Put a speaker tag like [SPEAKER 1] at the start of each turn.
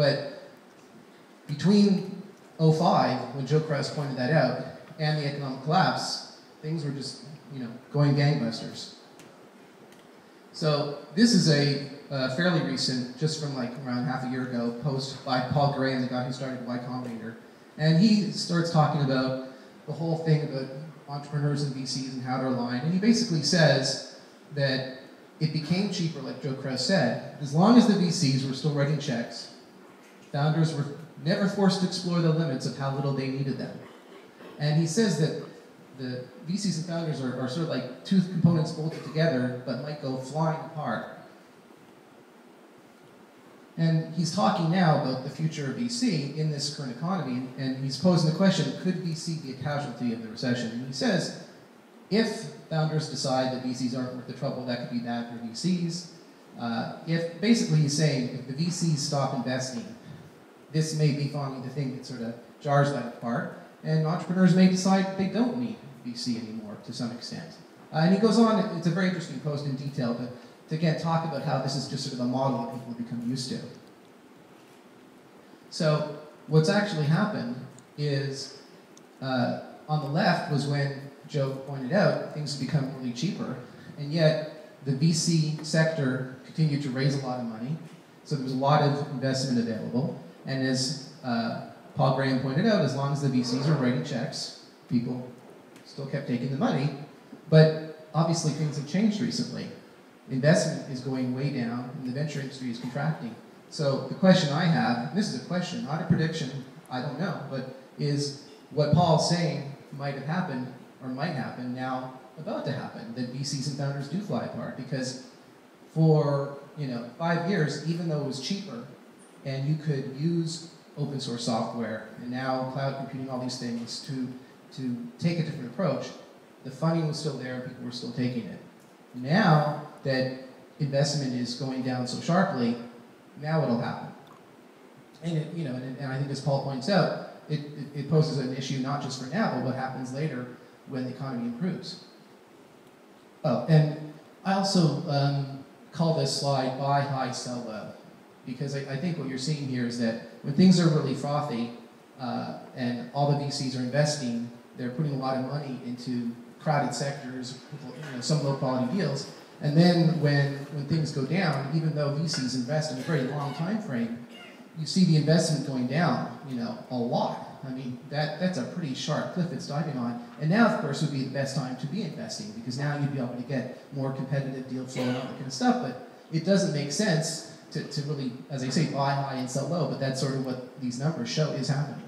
[SPEAKER 1] But between '05, when Joe Krause pointed that out, and the economic collapse, things were just, going gangbusters. So this is a fairly recent, just from like around half a year ago, post by Paul Graham, the guy who started Y Combinator. And he starts talking about the whole thing about entrepreneurs and VCs and how they're aligned. And he basically says that it became cheaper, like Joe Krause said, as long as the VCs were still writing checks. Founders were never forced to explore the limits of how little they needed them. And he says that the VCs and founders are sort of like two components bolted together, but might go flying apart. And he's talking now about the future of VC in this current economy, and he's posing the question, could VC be a casualty of the recession? And he says, if founders decide that VCs aren't worth the trouble, that could be bad for VCs. Basically he's saying, if the VCs stop investing, this may be finally the thing that sort of jars that apart, and entrepreneurs may decide they don't need VC anymore to some extent. And he goes on, it's a very interesting post in detail, but to again talk about how this is just sort of a model that people have become used to. So what's actually happened is, on the left was when Joe pointed out things have become really cheaper, and yet the VC sector continued to raise a lot of money, so there was a lot of investment available, and as Paul Graham pointed out, as long as the VCs were writing checks, people still kept taking the money, but obviously things have changed recently. Investment is going way down, and the venture industry is contracting. So the question I have, and this is a question, not a prediction, I don't know, but is what Paul's saying might have happened, or might happen now, about to happen, that VCs and founders do fly apart, because for 5 years, even though it was cheaper, and you could use open source software, and now cloud computing, all these things, to take a different approach, the funding was still there, and people were still taking it. Now that investment is going down so sharply, now what'll happen? And and I think as Paul points out, it poses an issue not just for now, but what happens later when the economy improves. Oh, and I also call this slide buy high, sell low, because I think what you're seeing here is that when things are really frothy and all the VCs are investing, they're putting a lot of money into crowded sectors, some low quality deals, and then when things go down, even though VCs invest in a very long time frame, you see the investment going down, a lot. I mean, that's a pretty sharp cliff it's diving on. And now, of course, would be the best time to be investing, because now you'd be able to get more competitive deal flow and all that kind of stuff. But it doesn't make sense to really, as I say, buy high and sell low, but that's sort of what these numbers show is happening.